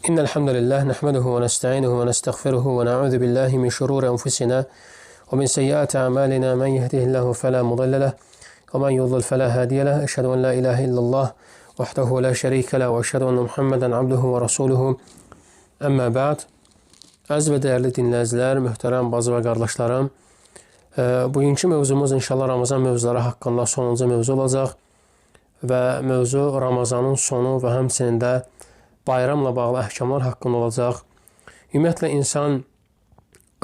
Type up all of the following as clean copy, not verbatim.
إن الحمد لله نحمده ونستعينه ونستغفره ونعوذ بالله من شرور أنفسنا ومن سيئات أعمالنا من يهده الله فلا مضل له ومن يضلل فلا هادي له أشهد أن لا إله إلا الله وحده لا şerike له وأشهد أن محمدا عبده ورسوله أما بعد. Əziz və dəyərli dinləyicilər, möhtərəm bacı və qardaşlarım, bugünkü mövzumuz inşallah Ramazan mövzuları haqqında sonuncu mövzu olacaq və mövzu Ramazanın sonu və həmçinin də bayramla bağlı əhkamlar haqqında olacaq. Ümumiyyətlə, insan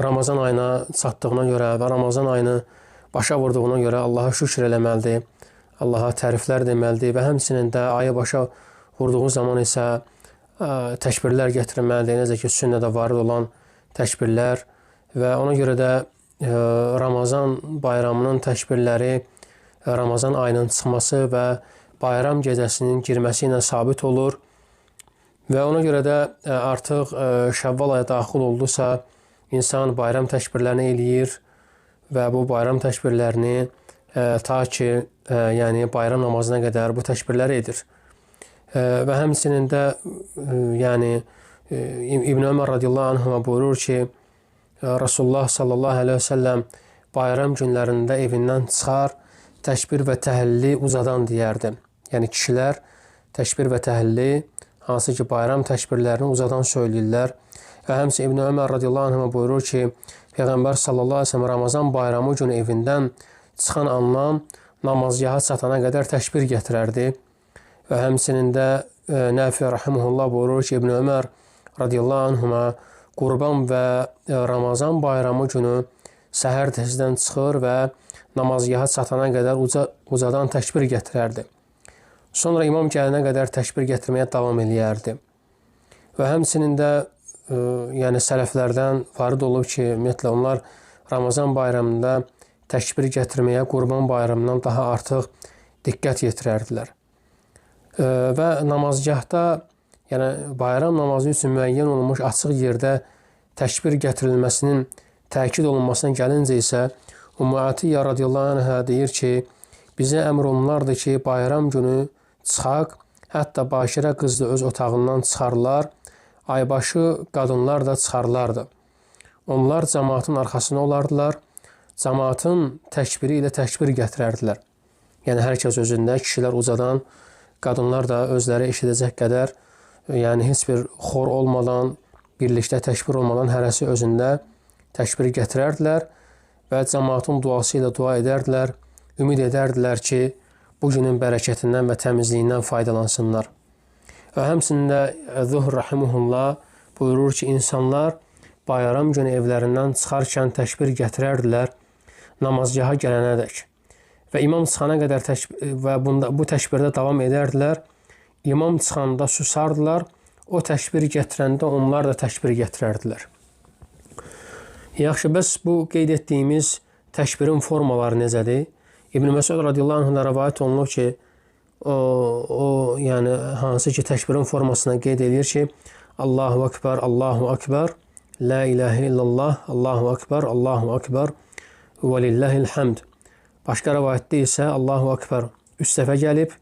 Ramazan ayına çatdığına görə və Ramazan ayını başa vurduğuna görə Allaha şükür eləməlidir, Allaha təriflər deməlidir və həmçinin də ayı başa vurduğu zaman isə təkbirlər gətirməlidir, necə ki, sünnədə varid olan təkbirlər və ona görə də Ramazan bayramının təkbirləri Ramazan ayının çıxması və bayram gecəsinin girməsi ilə sabit olur və ona görə də artıq Şəvval ayı daxil oldusa, insan bayram təkbirlərini eləyir və bu bayram təkbirlərini ta ki, yəni bayram namazına qədər bu təkbirləri edir. Və həmçinin də yəni İbn Ömər radiyallahu anhuma buyurur ki, Rasulullah sallallahu aleyhi ve sellem bayram günlərində evindən çıxar, təkbir və təhəlli uzadan deyərdi. Yəni kişilər təkbir və təhəlli, hansı ki bayram təkbirlərini uzadan söyləyirlər. Və həmçinin İbn Ömər radiyallahu anhuma buyurur ki, Peyğəmbər sallallahu aleyhi ve sellem Ramazan bayramı günü evindən çıxan andan namazgaha çatana qədər təkbir gətirərdi. Və həmçinin də Nəfi rahimehullah buyurur ki, İbn Ömər radiyallahu anhuma Qurban və Ramazan bayramı günü səhər tezdən çıxır və namazgaha çatana qədər ucadan təkbir gətirərdi. Sonra imam gələnə qədər təkbir gətirməyə davam eləyərdi. Və həmçinin də yəni sələflərdən varid olub ki, ümumiyyətlə onlar Ramazan bayramında təkbir gətirməyə Qurban bayramından daha artıq diqqət yetirərdilər. Və namazgahda, yəni bayram namazı üçün müəyyən olunmuş açıq yerdə təkbir gətirilməsinin təkid olunmasına gəlincə isə Ümmü Atiyyə radiyallahu anhə deyir ki, bizə əmr olunardı ki, bayram günü çıxaq, hətta Başirə qız da öz otağından çıxarlar, aybaşı qadınlar da çıxarlardı. Onlar cəmaatın arxasına olardılar, cəmaatın təkbiri ilə təkbir gətirərdilər. Yəni hər kəs özündə, kişilər ucadan, qadınlar da özləri eşidəcək qədər, yəni heç bir xor olmadan, birlikdə təkbir olmadan hərəsi özündə təkbir gətirərdilər və cəmaatın duası ilə dua edərdilər, ümid edərdilər ki, bu günün bərəkətindən və təmizliyindən faydalansınlar. Və həmçinin də Zuhr rahimehullah buyurur ki, insanlar bayram günü evlərindən çıxarkən təkbir gətirərdilər namazgaha gələnədək. Və imam çıxana qədər və bu təkbirdə davam edərdilər. İmam çıxanda susardılar, o təkbir gətirəndə onlar da təkbir gətirərdilər. Yaxşı, bəs bu qeyd etdiyimiz təkbirin formaları necədir? İbn Məsud radiyallahu anhına rəvayət olunur ki, yəni hansı ki təkbirin formasına qeyd edir ki, Allahu Akbar, Allahu Akbar, La ilahe illallah, Allahu Akbar, Allahu Akbar, və lillahil hamd. Başqa rəvayətdə isə Allahu Akbar 3 dəfə gəlib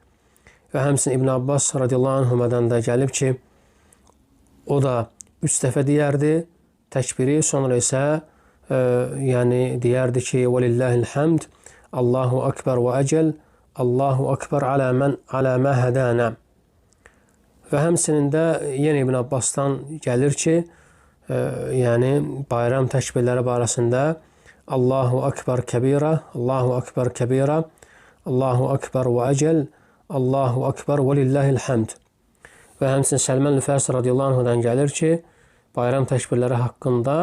və həmçinin İbn Abbas radiyallahu anhumadan da gəlib ki, o da 3 dəfə deyərdi təkbiri, sonra isə yəni deyərdi ki, وَلِلَّهِ الْحَمْدِ Allahu Akbar və əcəl Allahu Akbar alə mə hədənə. Və həmçinin də yenə İbn Abbasdan gəlir ki, yəni bayram təkbirləri barəsində Allahu Akbar kəbira, Allahu Akbar kəbira, Allahu Akbar və əcəl, Allahu Akbar və lillahil hamd. Və həmçinin Səlman Fərs radiyallahu anhudan gəlir ki, bayram təkbirləri haqqında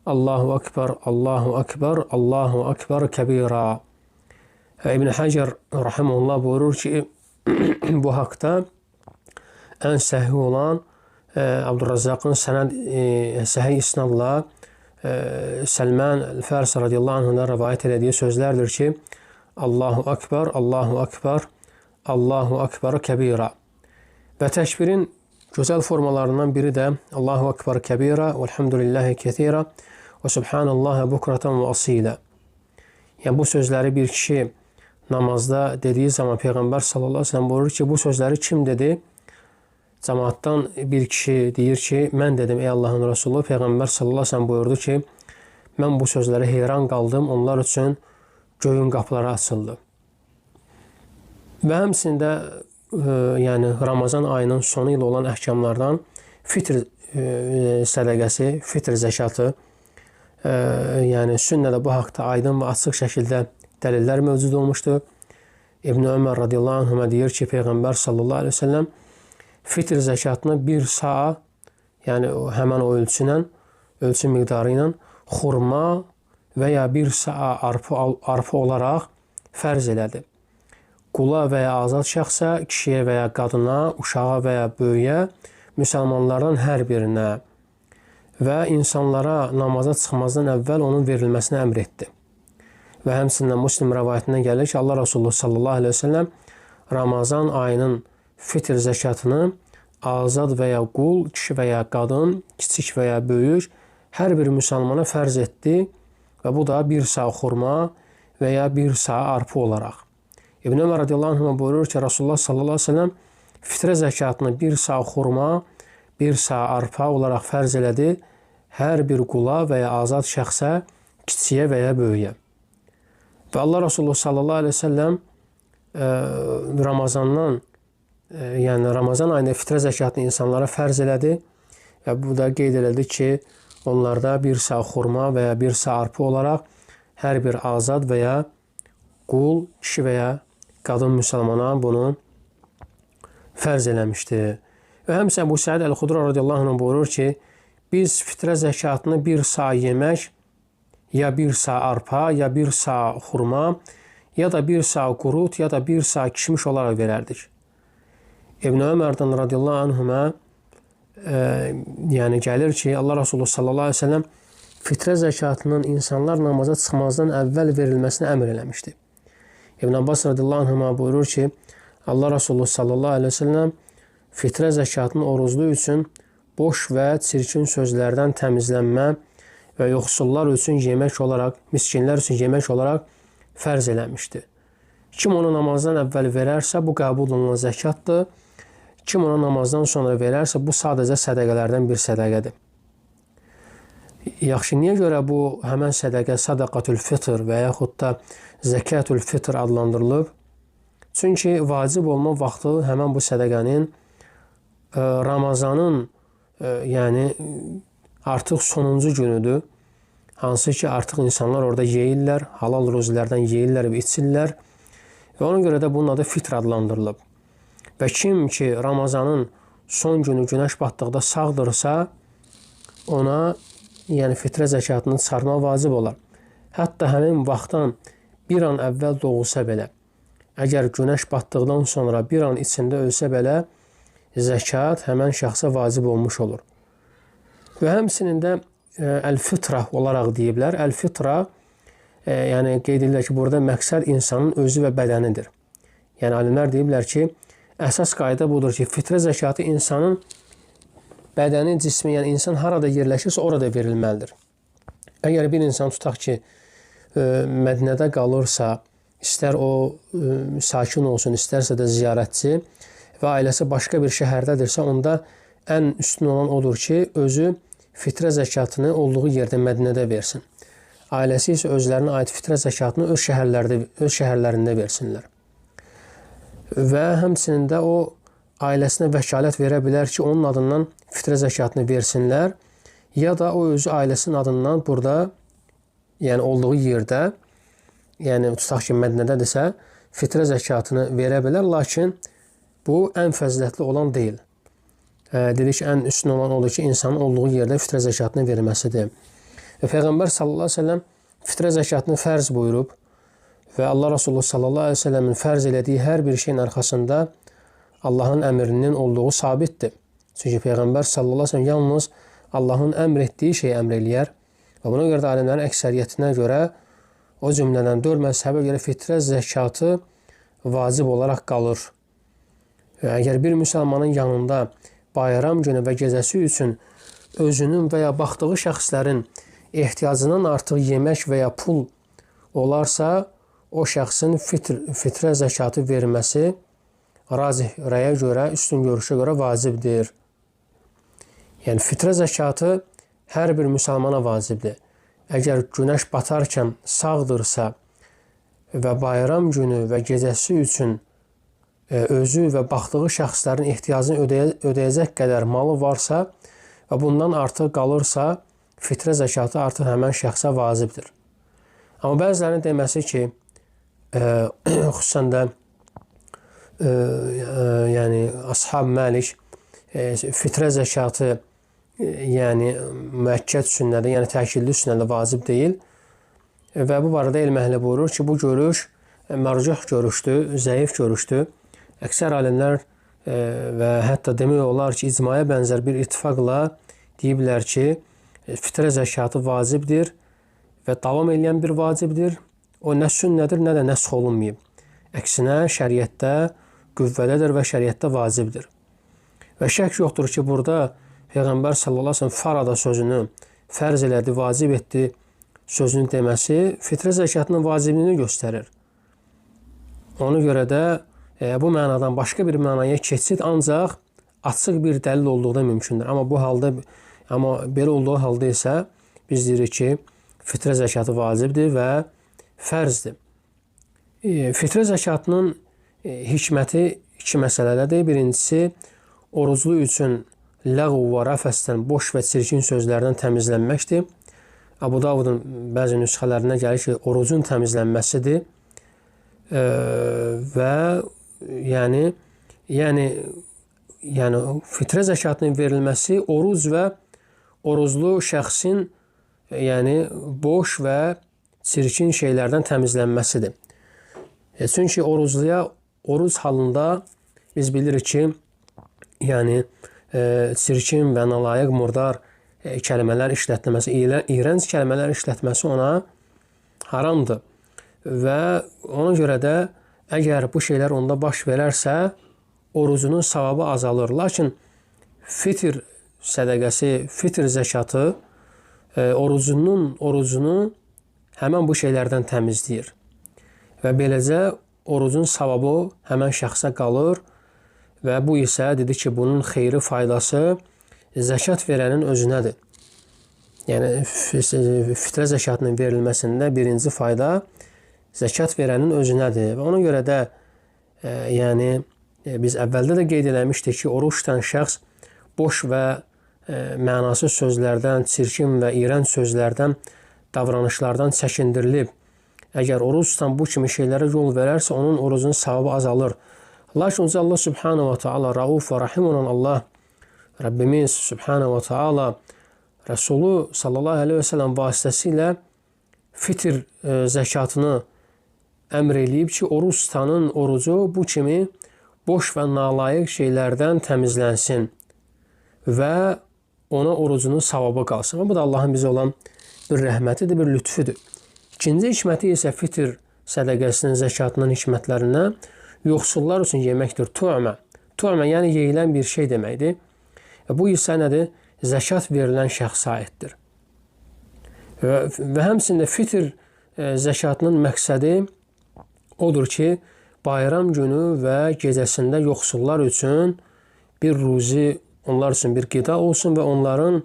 Allahu Akbar, Allahu Akbar, Allahu Akbar kəbira. İbn Həcər rahimehullah buyurur ki, bu haqda ən səhih olan Abdurrazzaqın səhih isnadla Səlman Fərs radiyallahu anhudan rəvayət elədiyi sözlərdir ki, Allahu Akbar, Allahu Akbar, Allahu Akbar kəbira. Və təkbirin gözəl formalarından biri də Allahu Akbar kəbira, velhamdülillahi kethira və subhanallahi bukratan və asilə. Yəni bu sözləri bir kişi namazda dediyi zaman Peyğəmbər sallallahu aleyhi ve sellem buyurur ki, bu sözləri kim dedi? cəmaatdan bir kişi deyir ki, mən dedim ey Allahın Rəsulü, Peyğəmbər sallallahu əleyhi və səlləm buyurdu ki, mən bu sözlərə heyran qaldım, onlar üçün göyün qapıları açıldı. Və həmçində yəni Ramazan ayının sonu ilə olan əhkamlardan fitr sədaqəsi, fitr zəkatı, yəni sünnədə bu haqda aydın və açıq şəkildə dəlillər mövcud olmuşdur. İbn Ömər radiyallahu anhuma deyir ki, Peyğəmbər sallallahu əleyhi və səlləm fitr zəkatını bir sağa, yəni həmən o ölçü miqdarı ilə xurma və ya bir sağa arpa olaraq fərz elədi. Qula və ya azad şəxsə, kişiyə və ya qadına, uşağa və ya böyüyə, müsəlmanlardan hər birinə və insanlara namaza çıxmazdan əvvəl onun verilməsini əmr etdi. Və həmçinin Müslim rəvayətindən gəlir ki, Allah Resulü sallallahu əleyhi və səlləm Ramazan ayının fitr zəkatını azad və ya qul, kişi və ya qadın, kiçik və ya böyük hər bir müsəlmana fərz etdi və bu da bir sağ xurma və ya bir sağ arpa olaraq. İbn Ömər radiyallahu anh buyurur ki, Rasulullah sallallahu əleyhi və səlləm fitrə zəkatını bir sağ xurma, bir sağ arpa olaraq fərz elədi hər bir qula və ya azad şəxsə, kiçiyə və ya böyüyə. Və Allah Resulü sallallahu əleyhi və səlləm Ramazandan, yəni Ramazan ayında fitrə zəkatını insanlara fərz elədi və bu da qeyd edildi ki, onlarda bir sağ xurma və ya bir sağ arpa olaraq hər bir azad və ya qul, kişi və ya qadın müsəlmana bunu fərz eləmişdir. Və həmçinin Əbu Səid Əl-Xudri radiyallahu anh buyurur ki, biz fitrə zəkatını bir sağ yemək, ya bir sağ arpa, ya bir sağ xurma, ya da bir sağ qurut, ya da bir sağ kişmiş olaraq verərdik. İbn Ömərdən radiyallahu anhuma yəni gəlir ki, Allah Resulü sallallahu əleyhi və səlləm fitrə zəkatının insanlar namaza çıxmazdan əvvəl verilməsini əmr eləmişdi. İbn Abbas radiyallahu anhuma buyurur ki, Allah Resulü sallallahu əleyhi və səlləm fitrə zəkatının oruclu üçün boş və çirkin sözlərdən təmizlənmə və yoxsullar üçün yemək olaraq, miskinlər üçün yemək olaraq fərz eləmişdi. Kim onu namazdan əvvəl verərsə, bu qəbul olunan zəkatdır. Kim onu namazdan sonra verərsə, bu sadəcə sədəqələrdən bir sədəqədir. Yaxşı, niyə görə bu həmən sədəqə sadaqatül fitr və yaxud da zəkatül fitr adlandırılıb? Çünki vacib olma vaxtı həmən bu sədəqənin Ramazanın yəni artıq sonuncu günüdür. Hansı ki, artıq insanlar orada yeyirlər, halal ruzilərdən yeyirlər və içirlər və ona görə də bunun adı fitr adlandırılıb. Və kim ki, Ramazanın son günü günəş batdıqda sağdırsa, ona yəni fitrə zəkatını çıxarmaq vacib olar. Hətta həmin vaxtdan bir an əvvəl doğulsa belə, əgər günəş batdıqdan sonra bir an içində ölsə belə, zəkat həmən şəxsə vacib olmuş olur. Və həmçinin də əl-fitra olaraq deyiblər. Əl-fitra, yəni qeyd edirlər ki, burada məqsəd insanın özü və bədənidir. Yəni alimlər deyiblər ki, əsas qayda budur ki, fitrə zəkatı insanın bədəni, cismi, yəni insan harada yerləşirsə orada verilməlidir. Əgər bir insan tutaq ki, Mədinədə qalırsa, istər o sakin olsun, istərsə də ziyarətçi və ailəsi başqa bir şəhərdədirsə, onda ən üstün olan odur ki, özü fitrə zəkatını olduğu yerdə Mədinədə versin. Ailəsi isə özlərinə aid fitrə zəkatını öz şəhərlərində versinlər. Və həmçinin də o ailəsinə vəkalət verə bilər ki, onun adından fitrə zəkatını versinlər, ya da o özü ailəsinin adından burada, yəni olduğu yerdə, yəni tutaq ki, Mədinədədirsə, fitrə zəkatını verə bilər, lakin bu ən fəzilətli olan deyil. Dedik, ən üstün olan odur ki, insanın olduğu yerdə fitrə zəkatını verməsidir. Və Peyğəmbər sallallahu əleyhi və səlləm fitrə zəkatını fərz buyurub və Allah Resulü sallallahu əleyhi və səlləmin fərz elədiyi hər bir şeyin arxasında Allahın əmrinin olduğu sabitdir. Çünki Peyğəmbər sallallahu əleyhi və səlləm yalnız Allahın əmr etdiyi şeyi əmr eləyər və buna görə də alimlərin əksəriyyətinə görə o cümlədən 4 məzhəbə görə fitrə zəkatı vacib olaraq qalır. Əgər bir müsəlmanın yanında bayram günü və gecəsi üçün özünün və ya baxdığı şəxslərin ehtiyacından artıq yemək və ya pul olarsa, o şəxsin fitrə zəkatı verməsi razih rəyə görə, üstün görüşə görə vacibdir. Yəni fitrə zəkatı hər bir müsəlmana vacibdir. Əgər günəş batarkən sağdırsa və bayram günü və gecəsi üçün özü və baxdığı şəxslərin ehtiyacını ödəyəcək qədər malı varsa və bundan artıq qalırsa, fitrə zəkatı artıq həmən şəxsə vacibdir. Amma bəzilərinin deməsi ki, xüsusən də yəni Ashab Məlik fitrə zəkatı yəni müəkkəd sünnədir, yəni təkidli sünnədir, vacib deyil. Və bu barədə elm əhli buyurur ki, bu görüş mərcuh görüşdür, zəif görüşdür. Əksər alimlər və hətta demək olar ki, icmaya bənzər bir ittifaqla deyiblər ki, fitrə zəkatı vacibdir və davam edən bir vacibdir. O nə sünnədir, nə də nəsx olunmayıb. Əksinə, şəriətdə qüvvədədir və şəriətdə vacibdir. Və şək yoxdur ki, burada Peyğəmbər sallallahu əleyhi və səlləm farada sözünü fərz elədi, vacib etdi sözünün deməsi fitrə zəkatının vacibliyini göstərir. Ona görə də bu mənadan başqa bir mənaya keçid ancaq açıq bir dəlil olduqda mümkündür. Amma belə olduğu halda isə biz deyirik ki, fitrə zəkatı vacibdir və fərzdir. Fitrə zəkatının hikməti iki məsələdədir. Birincisi, oruclu üçün ləğv və rəfəsdən, boş və çirkin sözlərdən təmizlənməkdir. Əbu Davudun bəzi nüsxələrində gəlir ki, orucun təmizlənməsidir. Və yəni fitrə zəkatının verilməsi oruc və oruclu şəxsin boş və çirkin şeylərdən təmizlənməsidir. Çünki orucluya oruc halında biz bilirik ki, çirkin və nalayiq, murdar kəlmələr işlətməsi, iyrənc kəlmələr işlətməsi ona haramdır. Və ona görə də əgər bu şeylər onda baş verərsə, orucunun savabı azalır. Lakin fitr sədəqəsi, fitr zəkatı orucunu həmən bu şeylərdən təmizləyir. Və beləcə orucun savabı həmən şəxsə qalır və bu isə dedi ki, bunun xeyri, faydası zəkat verənin özünədir. Yəni, fitrə zəkatının verilməsində birinci fayda zəkat verənin özünədir. Və ona görə də biz əvvəldə də qeyd eləmişdik ki, oruç tutan şəxs boş və mənasız sözlərdən, çirkin və iyrənc sözlərdən, davranışlardan çəkindirilib. Əgər oruç tutan bu kimi şeylərə yol verərsə, onun orucunun savabı azalır. Lakin Allah Subhanahu wa Ta'ala Rauf və Rahim olan Allah, Rəbbimiz Subhanahu wa Ta'ala Rəsulu sallallahu aleyhi və səlləm vasitəsilə fitr zəkatını əmr eləyib ki, oruç tutanın orucu bu kimi boş və nalayiq şeylərdən təmizlənsin və ona orucunun savabı qalsın. Bu da Allahın bizə olan bir rəhmətidir, bir lütfüdür. İkinci hikməti isə fitr sədəqəsinin, zəkatının hikmətlərindən yoxsullar üçün yeməkdir. Tu'mə yəni yeyilən bir şey deməkdir. Bu isə nədir? Zəkat verilən şəxsə aiddir. Və həmçində fitr zəkatının məqsədi odur ki, bayram günü və gecəsində yoxsullar üçün bir ruzi, onlar üçün bir qida olsun və onların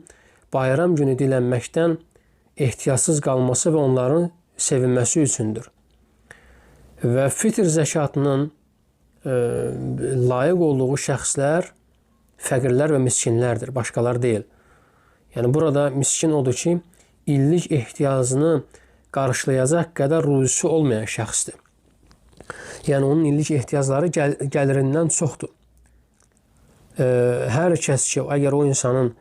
bayram günü dilənməkdən ehtiyatsız qalması və onların sevinməsi üçündür. Və fitr zəkatının layiq olduğu şəxslər fəqirlər və miskinlərdir, başqalar deyil. Yəni, burada miskin odur ki, illik ehtiyacını qarşılayacaq qədər ruzisi olmayan şəxsdir. Yəni, onun illik ehtiyacları gəlirindən çoxdur. Hər kəs ki, əgər o insanın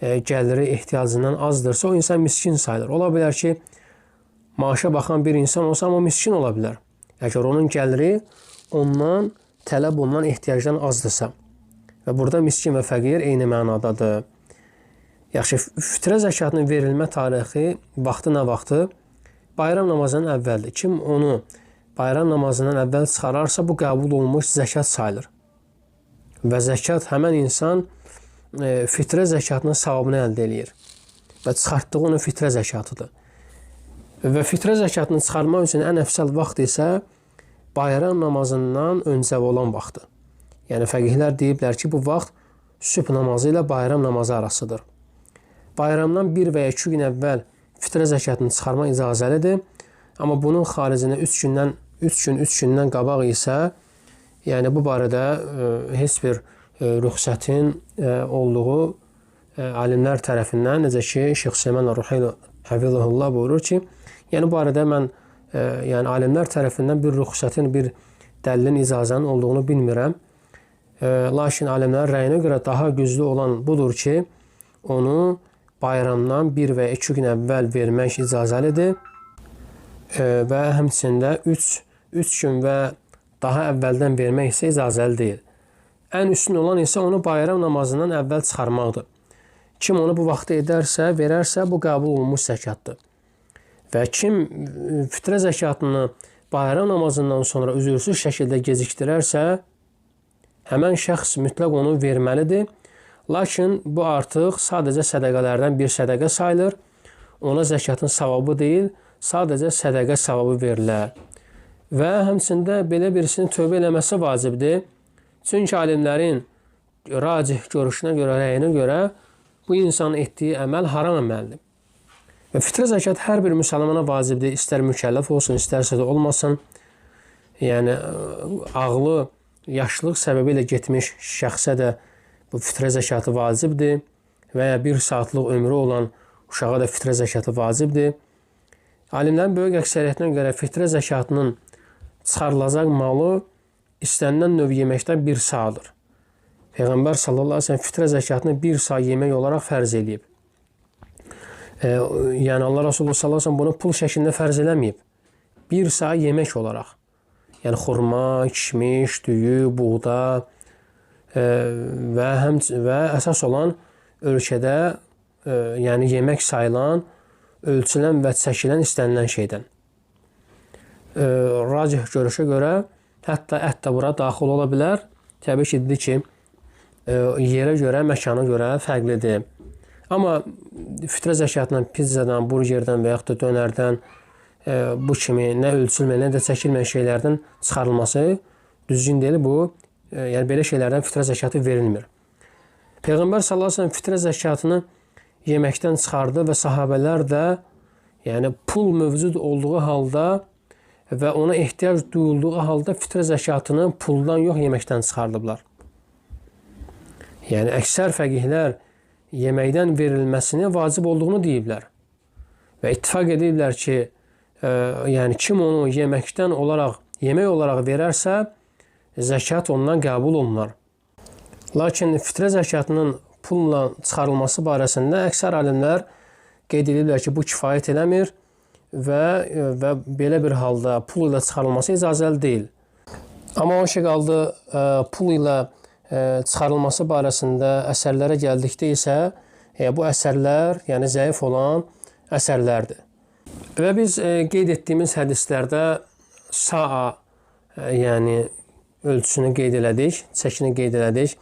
gəliri ehtiyacından azdırsa, o insan miskin sayılır. Ola bilər ki, maaşa baxan bir insan olsa, amma miskin ola bilər. Əgər onun gəliri ondan tələb olunan ehtiyacdan azdırsa. Və burada miskin və fəqir eyni mənadadır. Yaxşı, fitrə zəkatının verilmə tarixi, vaxtı nə vaxtı? Bayram namazının əvvəldir. Kim onu bayram namazından əvvəl çıxararsa, bu qəbul olunmuş zəkat sayılır. Və zəkat həmən insan fitrə zəkatının savabını əldə eləyir. Və çıxartdığı onun fitrə zəkatıdır. Və fitrə zəkatını çıxarmaq üçün ən əfsəl vaxt isə bayram namazından öncə olan vaxtdır. Yəni fəqihlər deyiblər ki, bu vaxt sübh namazı ilə bayram namazı arasıdır. Bayramdan 1 və ya 2 gün əvvəl fitrə zəkatını çıxarma icazəlidir. Amma bunun xaricində 3 gündən qabaq isə, yəni bu barədə heç bir rüxsətin olduğu alimlər tərəfindən, necə ki, Şeyx Süleyman Ruheyli Həfizəhullah buyurur ki, yəni bu barədə mən yəni alimlər tərəfindən bir rüxsətin, bir dəlilin, icazənin olduğunu bilmirəm. Lakin alimlərin rəyinə görə daha güclü olan budur ki, onu bayramdan 1 və 2 gün əvvəl vermək icazəlidir və həmçində 3 gün və daha əvvəldən vermək isə icazəli deyil. Ən üstün olan isə onu bayram namazından əvvəl çıxarmaqdır. Kim onu bu vaxtda edərsə, verərsə, bu qəbul olunmuş zəkatdır. Və kim fitrə zəkatını bayram namazından sonra üzürsüz şəkildə gecikdirərsə, həmən şəxs mütləq onu verməlidir. Lakin bu artıq sadəcə sədəqələrdən bir sədəqə sayılır. Ona zəkatın savabı deyil, sadəcə sədəqə savabı verilər. Və həmçində belə birisinin tövbə eləməsi vacibdir. Çünki alimlərin racih görüşünə görə, rəyinə görə bu insanın etdiyi əməl haram əməldir. Və fitrə zəkat hər bir müsəlmana vacibdir. İstər mükəlləf olsun, istərsə də olmasın. Yəni, ağlı, yaşlılıq səbəbi ilə getmiş şəxsə də bu fitrə zəkatı vacibdir. Və ya 1 saatlıq ömrü olan uşağa da fitrə zəkatı vacibdir. Alimlərin böyük əksəriyyətinə görə fitrə zəkatının çıxarılacaq malı istənilən növ yeməkdən 1 sağdır. Peyğəmbər sallallahu əleyhi və səlləm fitrə zəkatını 1 sağ yemək olaraq fərz edib. Yəni Allah Resulü sallallahu əleyhi və səlləm bunu pul şəklində fərz eləməyib. 1 sağ yemək olaraq. Yəni xurma, kişmiş, düyü, buğda və əsas olan ölkədə yəni yemək sayılan, ölçülən və çəkilən istənilən şeydən. Racih görüşə görə hətta ət də bura daxil ola bilər. Təbii ki, dedi ki, yerə görə, məkana görə fərqlidir. Amma fitrə zəkatından, pizzadan, burgerdən və yaxud da dönərdən bu kimi nə ölçülməyən, nə də çəkilməyən şeylərdən çıxarılması düzgün deyil. Bu, yəni belə şeylərdən fitrə zəkatı verilmir. Peyğəmbər sallallahu əleyhi və səlləm fitrə zəkatını yeməkdən çıxardı və sahabələr də yəni pul mövcud olduğu halda və ona ehtiyac duyulduğu halda fitrə zəkatını puldan yox, yeməkdən çıxardıblar. Yəni əksər fəqihlər yeməkdən verilməsini vacib olduğunu deyiblər. Və ittifaq ediblər ki, yəni kim onu yeməkdən olaraq, yemək olaraq verərsə, zəkat ondan qəbul olunar. Lakin fitrə zəkatının pulla çıxarılması barəsində əksər alimlər qeyd edirlər ki, bu kifayət eləmir və belə bir halda pul ilə çıxarılması icazəli deyil. Amma o şey qaldı, pul ilə çıxarılması barəsində əsərlərə gəldikdə isə bu əsərlər, yəni zəif olan əsərlərdir. Və biz qeyd etdiyimiz hədislərdə saa, yəni ölçüsünü qeyd elədik, çəkini qeyd elədik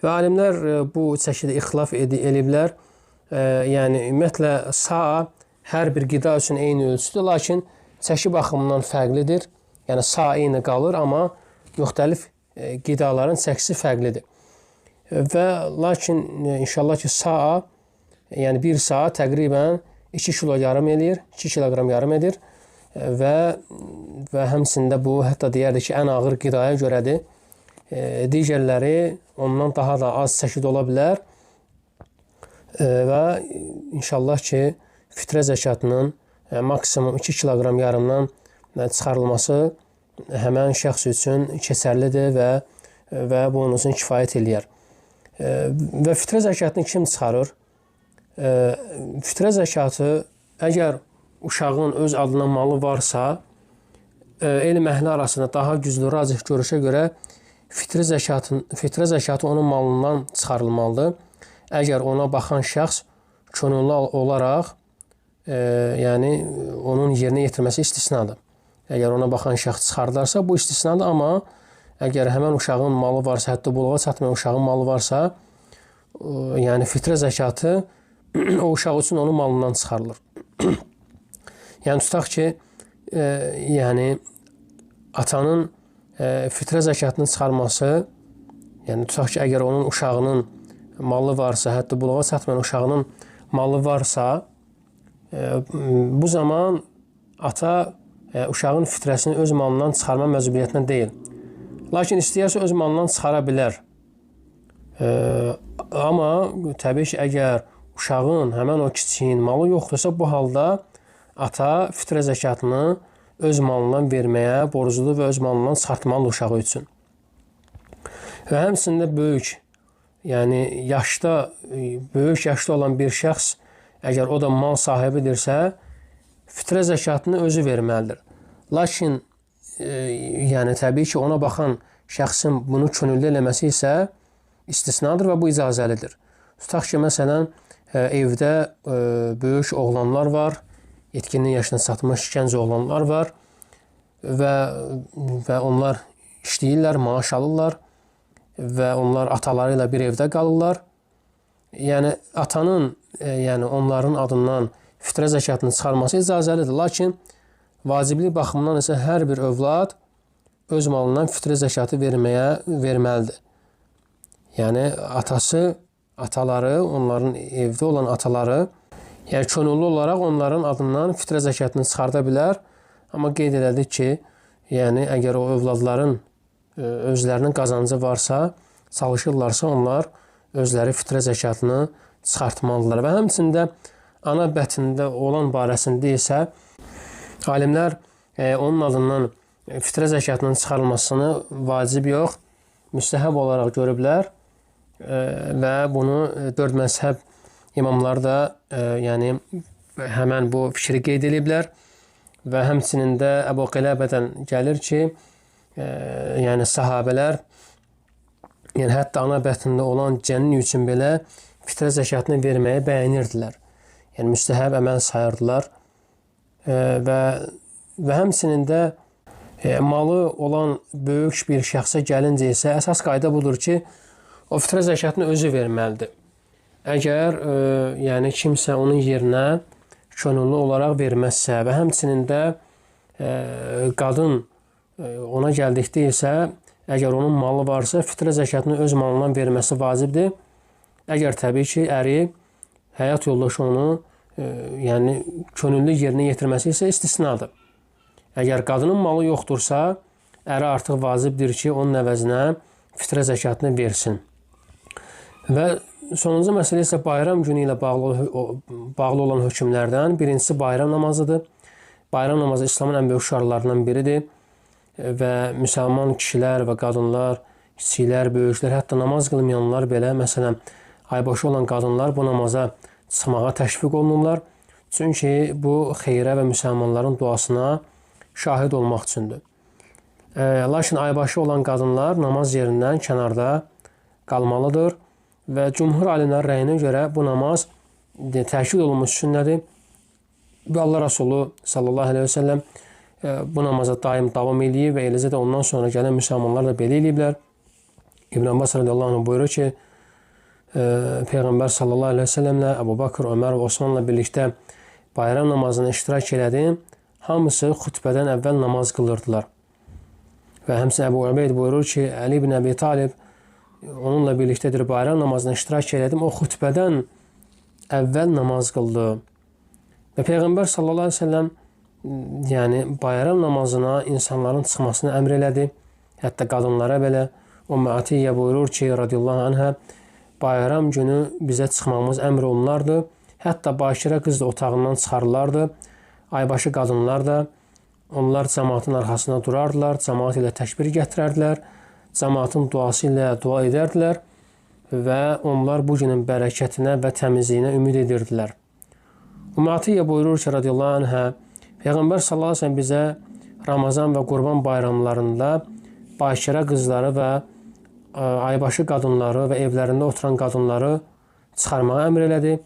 və alimlər bu çəkidə ixtilaf ediblər. Yəni ümumiyyətlə saa hər bir qida üçün eyni ölçüdür, lakin çəki baxımından fərqlidir. Yəni saa eyni qalır, amma müxtəlif qidaların çəkisi fərqlidir. Və lakin inşallah ki, saa, yəni 1 saa təqribən 2 kg eləyir, 2 kiloqram yarım edir və həmçində bu hətta deyərdik ki, ən ağır qidaya görədir. Digərləri ondan daha da az çəkidə ola bilər və inşallah ki, fitrə zəkatının maksimum 2 kiloqram yarımdan çıxarılması həmən şəxs üçün keçərlidir və bunun üçün kifayət eləyər. Və fitrə zəkatını kim çıxarır? Fitrə zəkatı əgər uşağın öz adına malı varsa, elm əhli arasında daha güclü racih görüşə görə fitrə zəkatı onun malından çıxarılmalıdır. Əgər ona baxan şəxs könüllü olaraq yəni onun yerinə yetirməsi istisnadır. Əgər ona baxan şəxs çıxardarsa, bu istisnadır, amma əgər həmən uşağın malı varsa, hətta buluğa çatmayan uşağın malı varsa, yəni fitrə zəkatı o uşaq üçün onun malından çıxarılır. Yəni tutaq ki, yəni atanın fitrə zəkatını çıxarması Yəni tutaq ki, əgər onun uşağının malı varsa, hətta buluğa çatmayan uşağının malı varsa, bu zaman ata uşağın fitrəsini öz malından çıxarma məcburiyyətində deyil. Lakin istəyərsə öz malından çıxara bilər. Amma təbii ki, əgər uşağın, həmən o kiçiyin malı yoxdursa, bu halda ata fitrə zəkatını öz malından verməyə borcludur və öz malından çıxartmalı uşağı üçün. Və həmçində böyük, yəni böyük yaşda olan bir şəxs, əgər o da mal sahibidirsə, fitrə zəkatını özü verməlidir. Lakin, yəni təbii ki, ona baxan şəxsin bunu könüllü eləməsi isə istisnadır və bu icazəlidir. Tutaq ki, məsələn, evdə böyük oğlanlar var, yetkinlik yaşına çatmış gənc oğlanlar var və onlar işləyirlər, maaş alırlar və onlar ataları ilə bir evdə qalırlar. Yəni, atanın, yəni onların adından fitrə zəkatını çıxarması icazəlidir. Lakin, vaciblik baxımından isə hər bir övlad öz malından fitrə zəkatı verməlidir. Yəni, ataları, onların evdə olan ataları, yəni könüllü olaraq onların adından fitrə zəkatını çıxarda bilər. Amma qeyd elədik ki, yəni əgər o övladların özlərinin qazancı varsa, çalışırlarsa onlar özləri fitrə zəkatını çıxartmalıdırlar. Və həmçində ana bətnində olan barəsində isə alimlər onun adından fitrə zəkatının çıxarılmasını vacib yox, müstəhəb olaraq görüblər və bunu 4 məzhəb imamları da yəni həmən bu fikri qeyd ediblər və həmçinin də Əbu Qiləbədən gəlir ki, yəni sahabələr, yəni hətta ana bətnində olan cənin üçün belə fitrə zəkatını verməyi bəyənirdilər. Yəni müstəhəb əməl sayırdılar və həmçinin də malı olan böyük bir şəxsə gəlincə isə əsas qayda budur ki, o fitrə zəkatını özü verməlidir. Əgər yəni kimsə onun yerinə könüllü olaraq verməzsə və həmçinin də qadın ona gəldikdə isə əgər onun malı varsa fitrə zəkatını öz malından verməsi vacibdir. Əgər təbii ki, əri, həyat yoldaşı onu yəni könüllü yerinə yetirməsi isə istisnadır. Əgər qadının malı yoxdursa, əri artıq vacibdir ki, onun əvəzinə fitrə zəkatını versin. Və sonuncu məsələ isə bayram günü ilə bağlı olan hökmlərdən birincisi bayram namazıdır. Bayram namazı İslamın ən böyük şüarlarından biridir və müsəlman kişilər və qadınlar, kiçiklər, böyüklər, hətta namaz qılmayanlar belə, məsələn, aybaşı olan qadınlar bu namaza çıxmağa təşviq olunurlar. Çünki bu xeyrə və müsəlmanların duasına şahid olmaq üçündür. Lakin aybaşı olan qadınlar namaz yerindən kənarda qalmalıdır və cümhur alimlər rəyinə görə bu namaz təkid olunmuş sünnədir. Və Allah Rasulü sallallahu aleyhi ve sellem bu namaza daim davam edib və eləcə də ondan sonra gələn müsəlmanlar da belə ediblər. İbn Abbas radiyallahu anh buyurur ki, Peyğəmbər sallallahu aleyhi ve sellemlə Əbu Bakır, Ömər və Osmanla birlikdə bayram namazına iştirak elədim. Hamısı xütbədən əvvəl namaz qılırdılar. Və həmçinin Əbu Ubeyd buyurur ki, Əli ibn Əbi Talib onunla birlikdədir, bayram namazına iştirak elədim. O xütbədən əvvəl namaz qıldı. Və Peyğəmbər sallallahu aleyhi ve sellem yəni bayram namazına insanların çıxmasını əmr elədi. Hətta qadınlara belə. Ümmü Atiyyə buyurur ki, radiyallahu anhə, bayram günü bizə çıxmamız əmr olunardı. Hətta bakirə qız da otağından çıxarılardı. Aybaşı qadınlar da onlar cəmaatın arxasında durardılar, cəmaat ilə təkbir gətirərdilər, cəmaatın duası ilə dua edərdilər və onlar bu günün bərəkətinə və təmizliyinə ümid edirdilər. Ümmü Atiyyə buyurur ki, radiyallahu anhə, Peyğəmbər sallallahu aleyhi ve sellem bizə Ramazan və Qurban bayramlarında bakirə qızları və aybaşı qadınları və evlərində oturan qadınları çıxarmağa əmr elədi.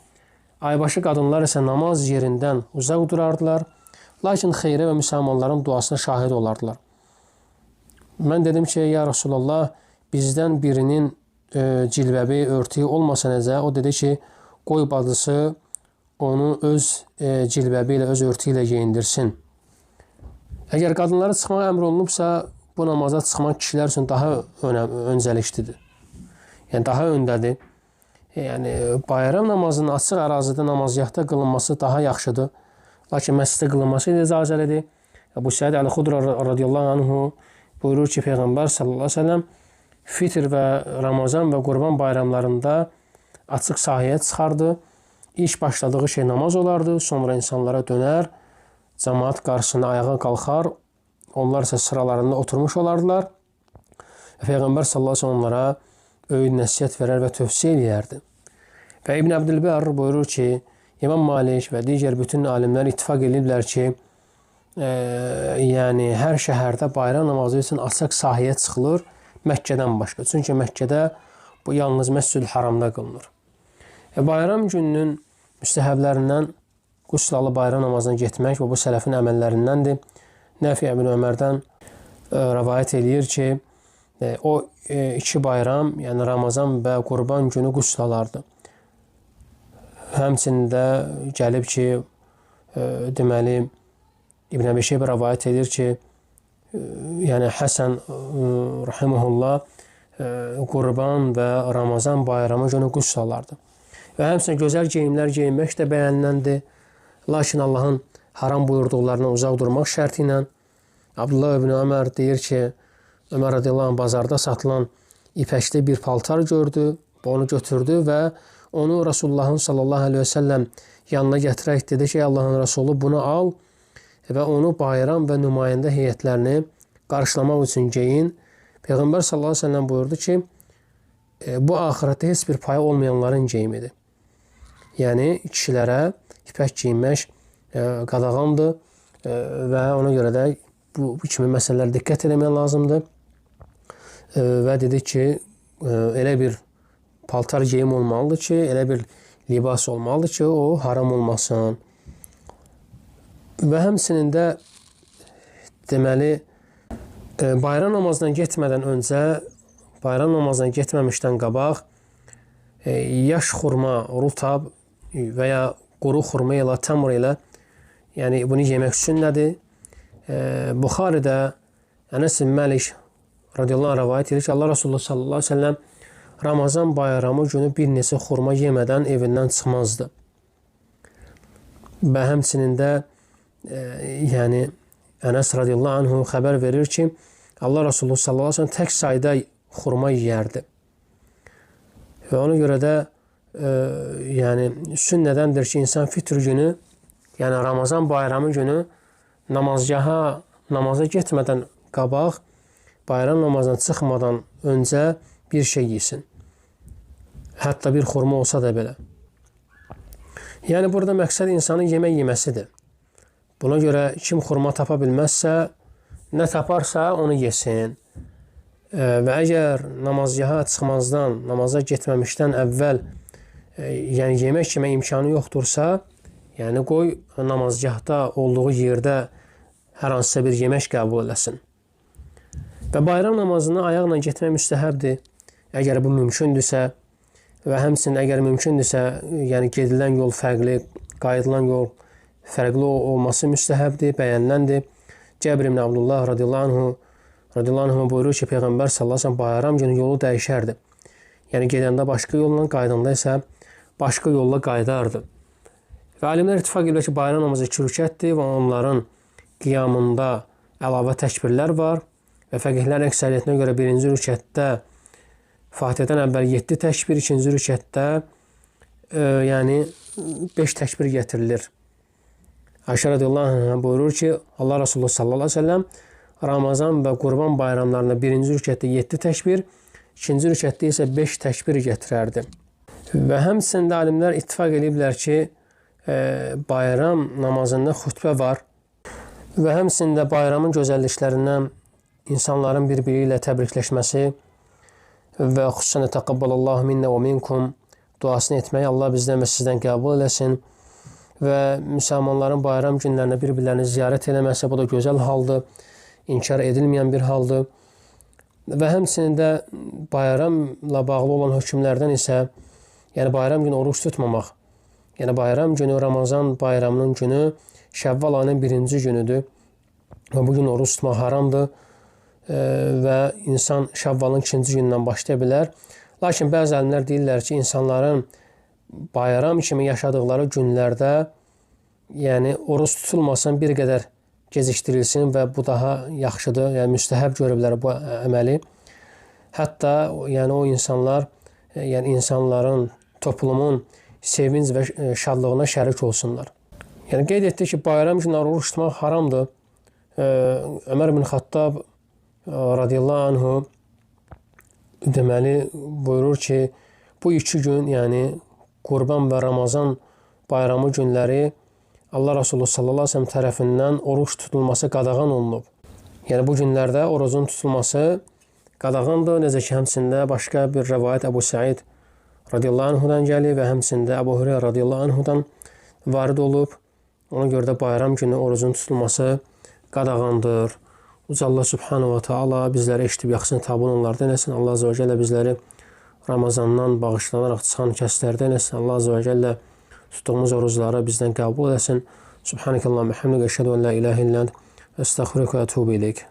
Aybaşı qadınlar isə namaz yerindən uzaq durardılar, lakin xeyrə və müsəlmanların duasına şahid olardılar. Mən dedim ki, ya Rasulallah, bizdən birinin cilbəbi, örtüyü olmasa necə? O dedi ki, qoy bacısı onu öz cilbəbi ilə, öz örtüyü ilə geyindirsin. Əgər qadınlara çıxmaq əmr olunubsa, bu namaza çıxmaq kişilər üçün daha öncəliklidir. Yəni daha öndədir. Yəni bayram namazının açıq ərazidə namazgahda qılınması daha yaxşıdır. Lakin məsciddə qılınması icazəlidir. Bu Səid Əl-Xudri radiyallahu anhu buyurur ki, Peyğəmbər sallallahu əleyhi və səlləm Fitr və Ramazan və Qurban bayramlarında açıq sahəyə çıxardı. İlk başladığı şey namaz olardı. Sonra insanlara dönər, cəmaat qarşısına ayağa qalxar. Onlar isə sıralarında oturmuş olardılar. Peyğəmbər sallallahu əleyhi və səlləm onlara öyüd nəsihət verər və tövsiyə edərdi. Və İbn Əbdülbər buyurur ki, İmam Malik və digər bütün alimlər ittifaq ediblər ki, yəni hər şəhərdə bayram namazı üçün açıq sahəyə çıxılır Məkkədən başqa. Çünki Məkkədə bu yalnız Məscid-ül Haramda qılınır. Bayram gününün müstəhəblərindən qusl alıb bayram namazına getmək və bu sələfin əməllərindəndir. Nəfi ibn Ömərdən rəvayət edir ki, o iki bayram, yəni Ramazan və Qurban günü qusl alardı. Həmçində gəlib ki, deməli, İbn Əbi Şeybə rəvayət edir ki, yəni Həsən rahimehullah Qurban və Ramazan bayramı günü qusl alardı. Və həmçinin gözəl geyimlər geyinmək də bəyəniləndir. Lakin Allahın haram buyurduqlarına uzaq durmaq şərti ilə Abdullah ibn Ömər deyir ki, Ömər radiyallahu anh bazarda satılan ipəkli bir paltar gördü, onu götürdü və onu Rasulullahın sallallahu aleyhi və səlləm yanına gətirək dedi ki, Allahın Rasulü bunu al və onu bayram və nümayəndə heyətlərini qarşılamaq üçün geyin. Peyğəmbər sallallahu aleyhi və səlləm buyurdu ki, bu axirətdə heç bir payı olmayanların geyimidir. Yəni, kişilərə ipək giyinmək qadağandır və ona görə də bu kimi məsələlərə diqqət etmək lazımdır. Və dedi ki, elə bir paltar geyim olmalıdır ki, elə bir libas olmalıdır ki, o haram olmasın. Və həmçinin də deməli, bayram namazına getmədən öncə, bayram namazına getməmişdən qabaq, yaş xurma, rutab və ya quru xurma ilə, təmr ilə, yəni bunu yemək sünnədir. Buxaridə Ənəs ibn Məlik radiyallahu anh rəvayət edir ki, Allah Resulü sallallahu aleyhi ve sellem Ramazan bayramı günü bir neçə xurma yemədən evindən çıxmazdı. Və həmçinin də yəni Ənəs radiyallahu anhu xəbər verir ki, Allah Resulü sallallahu aleyhi ve sellem tək sayda xurma yeyərdi. Və ona görə də yəni sünnədəndir ki, insan fitr günü, yəni Ramazan bayramı günü namaza getmədən qabaq, bayram namazına çıxmadan öncə bir şey yesin. Hətta bir xurma olsa da belə. Yəni burada məqsəd insanın yemək yeməsidir. Buna görə kim xurma tapa bilməzsə, nə taparsa onu yesin. Və əgər namazgaha çıxmazdan, namaza getməmişdən əvvəl yəni yemək yemək imkanı yoxdursa, yəni qoy namazgahda olduğu yerdə hər hansısa bir yemək qəbul eləsin. Və bayram namazına ayaqla getmək müstəhəbdir, əgər bu mümkündürsə və həmçinin əgər mümkündürsə, yəni gedilən yol fərqli, qayıdılan yol fərqli olması müstəhəbdir, bəyəniləndir. Cəbr ibn Abdullah radiyallahu anh buyurur ki, Peyğəmbər sallallahu aleyhi ve sellem bayram günü yolu dəyişərdi. Yəni gedəndə başqa yolla, qayıdanda isə başqa yolla qayıdardı. Və alimlər ittifaq edir ki, bayram namazı 2 rükətdir və onların qiyamında əlavə təkbirlər var və fəqihlərin əksəriyyətinə görə birinci rükətdə Fatihədən əvvəl 7 təkbir, ikinci rükətdə yəni 5 təkbir gətirilir. Ayşə radiyallahu anh buyurur ki, Allah Resulü sallallahu aleyhi ve sellem Ramazan və Qurban bayramlarında birinci rükətdə 7 təkbir, ikinci rükətdə isə 5 təkbir gətirərdi. Və həmçində alimlər ittifaq ediblər ki, bayram namazında xutbə var və həmçində bayramın gözəlliklərindən insanların bir-biri ilə təbrikləşməsi və xüsusən təqabbalallahu minnə və minkum duasını etməyi Allah bizdən və sizdən qəbul eləsin və müsəlmanların bayram günlərində bir-birlərini ziyarət eləməsi, bu da gözəl haldır, inkar edilməyən bir haldır. Və həmçinin də bayramla bağlı olan hökmlərdən isə, yəni bayram günü oruç tutmamaq, yəni bayram günü Ramazan bayramının günü Şəvval ayının 1-ci günüdür və bu gün oruç tutmaq haramdır və insan Şəvvalın 2-ci gündən başlaya bilər. Lakin bəzi alimlər deyirlər ki, insanların bayram kimi yaşadıkları günlərdə yəni oruç tutulmasın, bir qədər gecikdirilsin və bu daha yaxşıdır. Yəni müstəhəb görüblər bu əməli. Hətta yəni o insanlar, yəni insanların, toplumun sevinc və şadlığına şərik olsunlar. Yəni qeyd etdi ki, bayram günləri oruç tutmaq haramdır. Ömər ibn Xattab radiyallahu anhu deməli buyurur ki, bu iki gün, yəni Qurban və Ramazan bayramı günləri Allah Resulü sallallahu əleyhi və səlləm tərəfindən oruç tutulması qadağan olunub. Yəni bu günlərdə orucun tutulması qadağandır. Necə ki, həmçində başqa bir rəvayət Əbu Səid radiyallahu anhudan gəlir və həmçində Əbu Hüreyrə radiyallahu anhudan varid olub. Ona görə də bayram günü orucun tutulması qadağandır. Uca Allah subhanahu wa ta'ala bizləri eşidib yaxşısını tabi olanlardan eləsin. Allah azə və cəllə bizləri Ramazandan bağışlanaraq çıxan kəslərdən eləsin. Allah azə və cəllə tutduğumuz orucları bizdən qəbul eləsin. Subhanəkəllahumma və bihamdikə əşhədu en la ilahə illə əntə əstəğfiruka və etûbü ileyk.